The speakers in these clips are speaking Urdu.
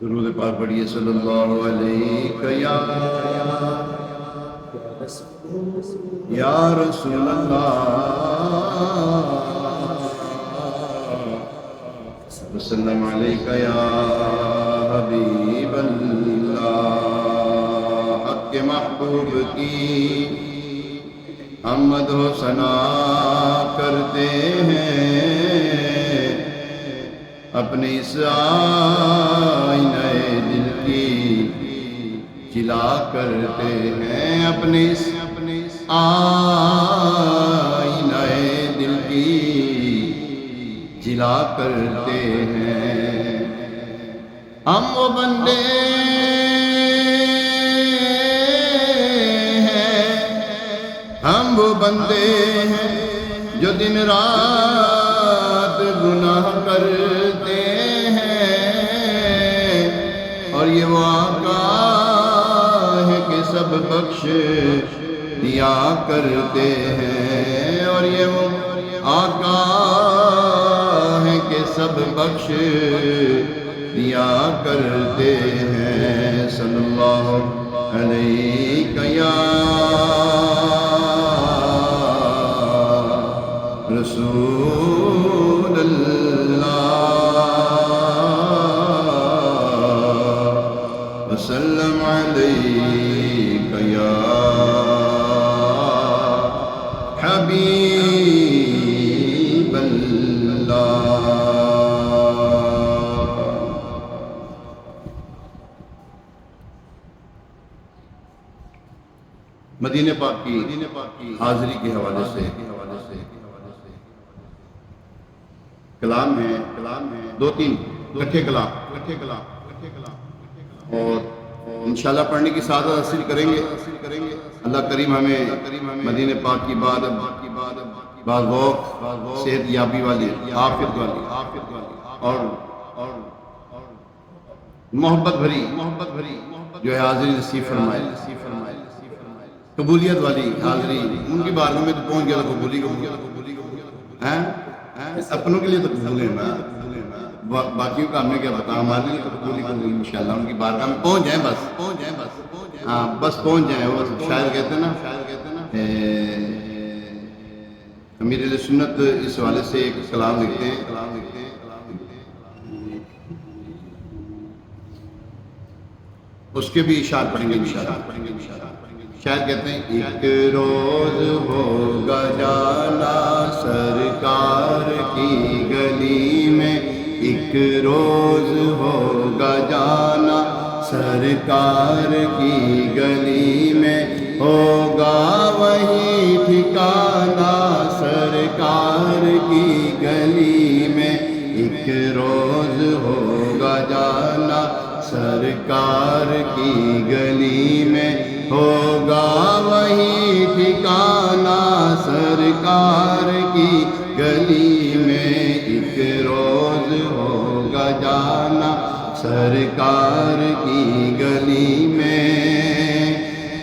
درود پاک پڑھیے صلی اللہ علیہ یا رسول اللہ وسلم علیکہ یا حبیب اللہ۔ حق کے محبوب کی ہم مدح و ثنا کرتے ہیں، اپنے اس آئینہ دل کی جلا کرتے ہیں، اپنے اس آئینہ دل کی جلا کرتے ہیں۔ ہم وہ بندے ہیں، ہم وہ بندے ہیں جو دن رات گناہ کرتے ہیں، اور یہ وہ آقا ہے کہ سب بخش دیا کرتے ہیں، اور یہ وہ آقا ہے کہ سب بخش دیا کرتے ہیں۔ صلی اللہ علیہ یا رسول اللہ وسلم علیکہ یا حبیب اللہ۔ مدینہ پاک کی حاضری کے حوالے سے کلام ہے، دو تین کٹھے کلام، اور انشاءاللہ پڑھنے کی سعادت حاصل کریں گے۔ اللہ کریم ہمیں مدینہ پاک کی بعد ذوق، صحت یابی والی، عافیت والی اور محبت بھری جو ہے حاضری نصیب فرمائے، قبولیت والی حاضری۔ ان کی بارگاہ میں تو پہنچ گیا تو قبولی ہیں، اپنوں کے لیے تو قبول ہے نا، باقیوں کا ہمیں کیا پتا، ہمارے لیے تو قبولی انشاءاللہ ان کی بارگاہ میں پہنچ جائیں، بس پہنچ جائیں۔ وہ شاعر کہتے ہیں نا، امیر اہل سنت اس حوالے سے ایک کلام لکھتے ہیں، اس کے بھی اشعار پڑھیں گے انشاءاللہ۔ شاعر کہتے ہیں ایک روز ہوگا جانا سرکار کی گلی میں، ایک روز ہوگا جانا سرکار کی گلی میں، ہوگا وہی ٹھکانہ سرکار کی گلی میں، ایک روز ہوگا جانا سرکار کی گلی میں، ہوگا وہی ٹھکانہ سرکار کی گلی میں، ایک روز ہوگا جانا سرکار کی گلی میں۔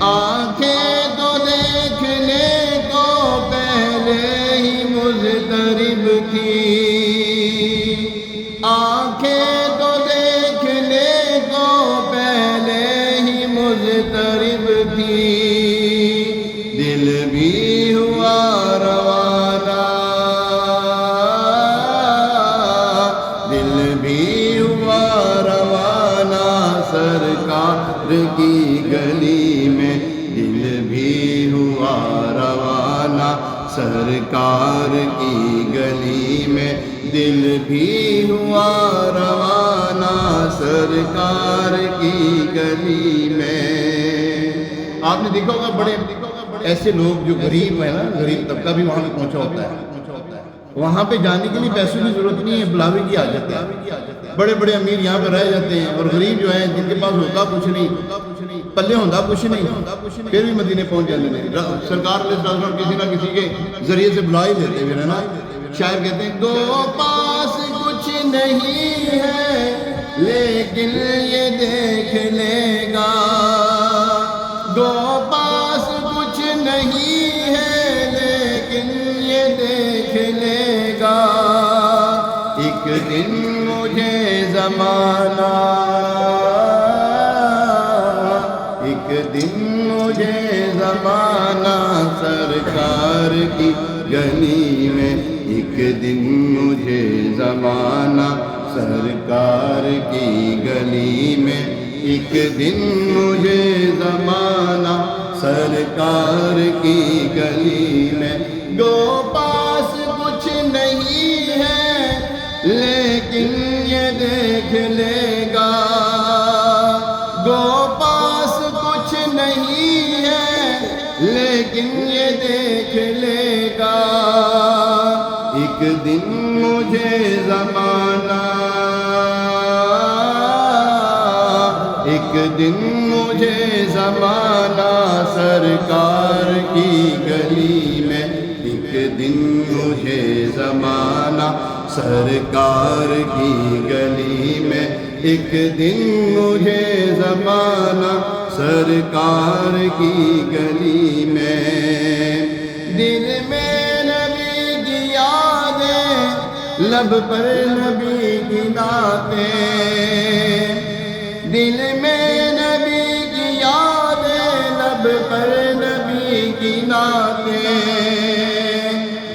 آنکھیں تو دیکھنے کو پہلے ہی مضطرب تھی، آنکھیں تو دیکھنے کو پہلے ہی مضطرب تھی، دل بھی ہوا روانہ، دل بھی ہوا روانہ سرکار کی گلی میں، دل بھی ہوا روانہ سرکار کی گلی میں، دل بھی ہوا روانہ سرکار کی گلی میں۔ آپ نے دیکھا ہوگا بڑے ایسے لوگ جو غریب ہیں نا، غریب طبقہ بھی وہاں پہ پہنچا ہوتا ہے، وہاں پہ جانے کے لیے پیسوں کی ضرورت نہیں ہے، بلاوے کی حاجت ہے۔ بڑے بڑے امیر یہاں پہ رہ جاتے ہیں، اور غریب جو ہیں جن کے پاس ہوتا کچھ نہیں، پلے ہوتا کچھ نہیں، پھر بھی مدینے پہنچ جاتے ہیں۔ سرکار علیہ السلام کسی نہ کسی کے ذریعے سے بلا ہی دیتے ہیں نا۔ شاعر کہتے ہیں دو پاس کچھ نہیں ہے لیکن یہ دیکھ لے گا، دو پاس کچھ نہیں ہے لیکن یہ دیکھ لے گا، ایک دن مجھے زمانہ، ایک دن مجھے زمانہ سرکار کی گلی میں، ایک دن مجھے زمانہ سرکار کی گلی میں، ایک دن مجھے زمانہ سرکار کی گلی میں۔ گو پاس کچھ نہیں ہے لیکن یہ دیکھ لے گا، گو پاس کچھ نہیں ہے لیکن یہ دیکھ لے گا، ایک دن مجھے زمانہ، ایک دن مجھے زمانہ سرکار کی گلی میں، ایک دن مجھے زمانہ سرکار کی گلی میں، ایک دن مجھے زمانہ سرکار کی گلی میں۔ دل میں نبی کی یادیں، لب پر نبی کی نعتیں، دل میں نبی کی یادیں، لب پر نبی کی نعتیں،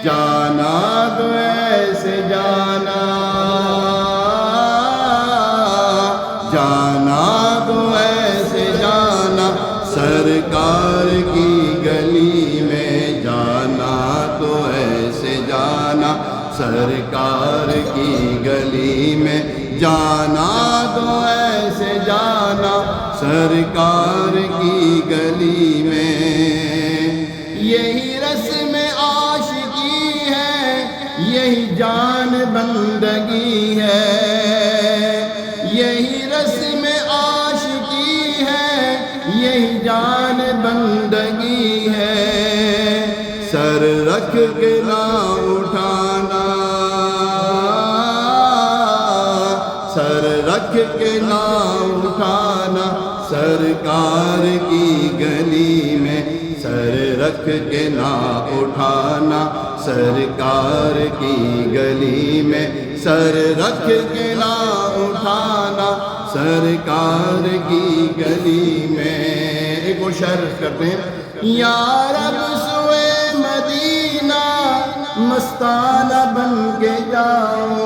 جانا تو ایسے جانا، جانا تو ایسے جانا سرکار کی گلی میں، جانا تو ایسے جانا سرکار کی گلی میں، جانا تو ایسے جانا سرکار کی گلی میں۔ یہی رسم عاشقی ہے، یہی جان بندگی ہے، یہی رسم عاشقی ہے، یہی جان بندگی ہے، سر رکھ کے نہ اٹھانا، سر رکھ کے نہ اٹھانا سرکار کی گلی میں، سر رکھ کے نہ اٹھانا سرکار کی گلی میں، سر رکھ کے نہ اٹھانا سرکار کی گلی میں۔ ایک اور شعر کرتے ہیں، یا رب سوئے مدینہ مستانہ بن کے جاؤ،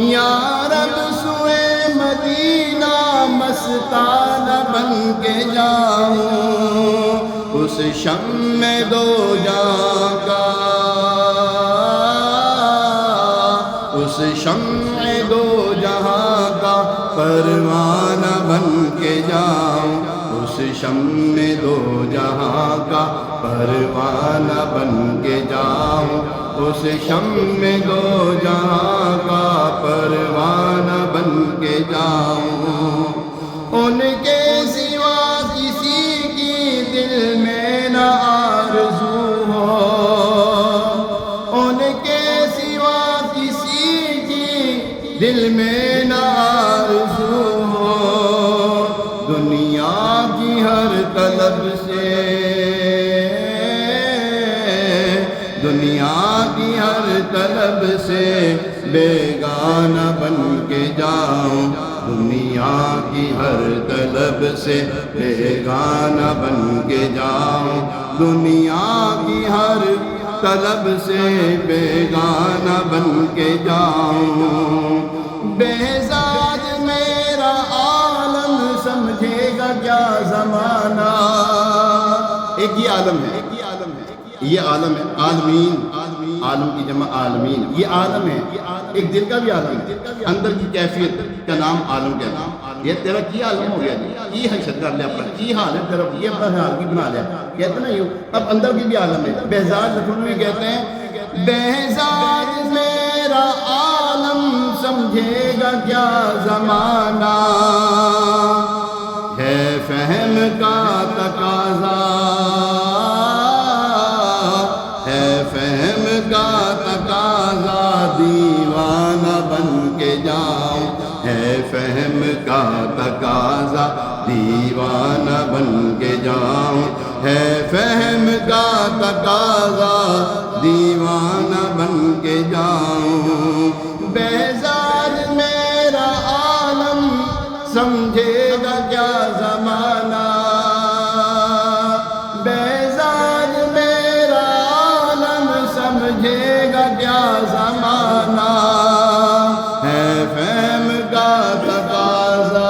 یا رب سوئے مدینہ مستانہ بن کے جاؤ، اس شمع دو جہاں کا، اس شمع دو جہاں کا پروانہ بن کے جاؤں، اس شمع دو جہاں کا پروانہ بن کے جاؤں، اس شمع دو جہاں کا پروانہ بن کے جاؤں، ان کے سوا کسی کی دل میں نہ آرزو ہو، ان کے سوا کسی کی دل میں نہ آرزو ہو، دنیا کی ہر طلب سے، دنیا کی ہر طلب سے بیگانہ بن کے جاؤں، دنیا کی ہر طلب سے بیگانہ بن کے جاؤں، دنیا کی ہر طلب سے بیگانہ بن کے جاؤں، بہزاد میرا عالم سمجھے گا کیا زمانہ، ایک یہ عالم ہے، یہ عالم ہے، عالمین، عالم کی جمع عالمین، یہ عالم ہے، ایک دل کا بھی عالم ہے، اندر کی کیفیت کا نام عالم کہتا ہے، یہ تیرا کی عالم ہو گیا جی، کی حیثیت کر لیا اپنا، کی حال ہے تیرا، یہ اپنا حال کی بنا لیا، کہتے نا یہ اب اندر کی بھی عالم ہے۔ بہزاد لکھنوی کہتے ہیں، بہزاد میرا عالم سمجھے گا کیا زمانہ، ہے فہم کا تقاضا، ہے فہم کا تقاضا، دیوانہ بن کے جاؤں، ہے فہم کا تقاضا، دیوانہ بن کے جاؤں، ہے فہم کا تقاضا دیوانہ بن کے جاؤں بیزار میرا عالم سمجھے گا کیا زمانہ بیزار میرا عالم سمجھے گا کیا زمانہ ہے فہم کا تقاضا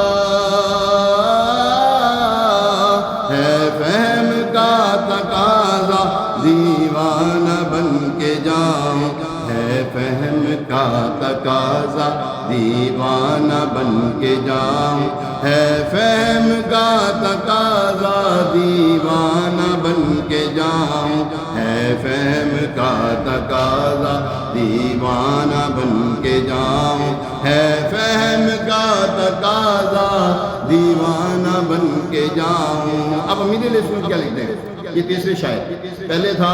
ہے فہم کا تقاضا دیوانہ بن کے جاؤں ہے فہم کا تقاضا دیوانہ بن کے جاؤں ہے فہم کا تقاضا دیوانہ بن کے جاؤں ہے فہم کا تقاضا دیوانہ بن کے جاؤں ہے فہم کا تقاضا دیوانہ بن کے جاؤں اب امیر علیہ السلام کیا لکھتے ہیں یہ تیسرے شاعر پہلے تھا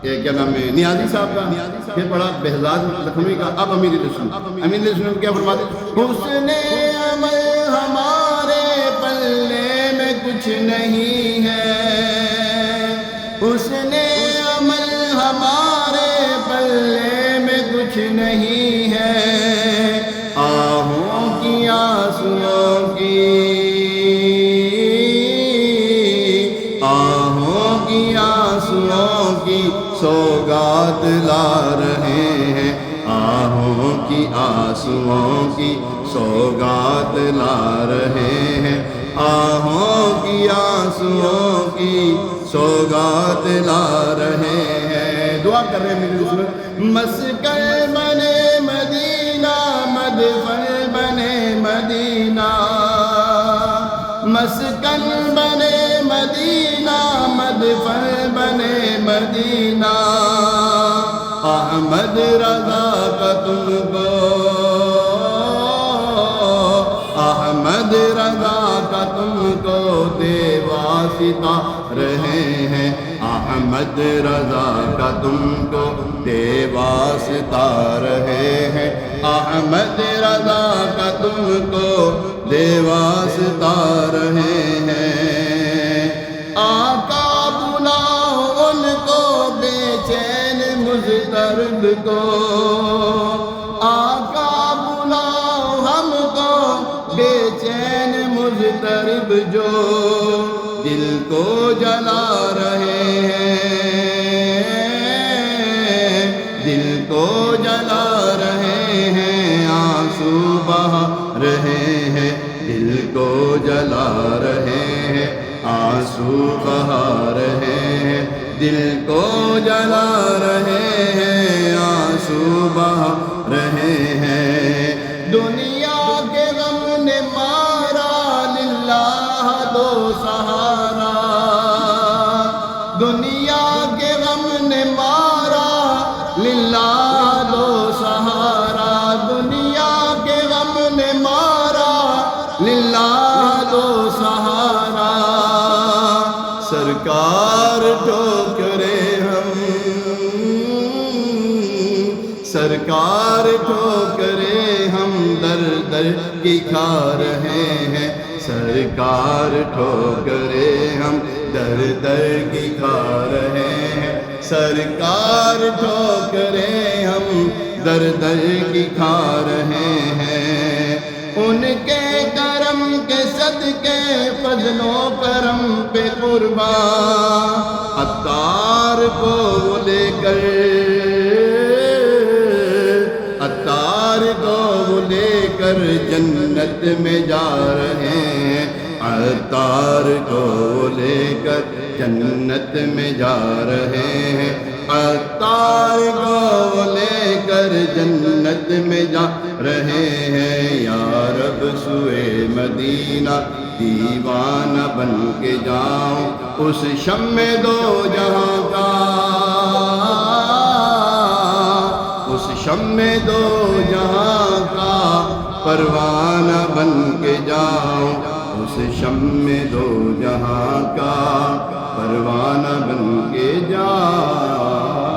کیا نام ہے نیازی صاحب کا پھر پڑھا بہزاد لکھنوی کا اب امیر علیہ السلام کیا فرماتے حسن عمل ہمارے پلے میں کچھ نہیں ہے حسن عمل ہمارے پلے میں کچھ نہیں ہے آہوں کی آنسوؤں کی آہوں کی آنسوؤں کی سوگات لا رہے ہیں آہوں کی آنسوؤں کی سوگات لا رہے ہیں آہوں کی آنسوؤں کی سوگات لا رہے ہیں دعا کر رہے ہیں میرے دوستوں مسکن بنے مدینہ مدفن بنے مدینہ مسکن بنے مدینہ مدفن بنے مدینہ احمد رضا کا تم کو احمد رضا کا تم کو دے واسطہ رہے ہیں احمد رضا کا تم کو دے واسطہ رہے ہیں احمد رضا کا تم کو دے واسطہ رہے ہیں آقا بلاؤ ان کو بے چین مضطرب کو آقا بلاؤ ہم کو بے چین مضطرب جو دل کو جلا رہے ہیں دل کو جلا رہے ہیں آنسو بہا رہے ہیں دل کو جلا رہے ہیں آنسو بہا رہے ہیں دل کو جلا رہے ہیں آنسو بہا رہے ہیں دنیا کے غم نے مارا للہ دو سہارا دنیا کے غم نے مارا للہ دو سہارا دنیا کے غم نے مارا للہ دو سہارا سرکار ٹھوکرے ہم سرکار ٹھوکرے ہم در در کی کھا رہے ہیں سرکار ٹھوکرے ہم در در کی کھا رہے ہیں سرکار ٹھوکرے ہم در در کی کھا رہے ہیں ان کے کرم کے صدقے فضل و کرم پہ قربان عطار کو لے کر عطار کو لے کر جنت میں جا رہے ہیں عطار کو لے کر جنت میں جا رہے ہیں عطار کو لے کر جنت میں جا رہے ہیں یا رب سوئے مدینہ دیوانہ بن کے جاؤں اس شمع دو جہاں کا اس شمع دو جہاں کا پروانہ بن کے جاؤں اس شمع دو جہاں کا پروانہ بن کے جاؤں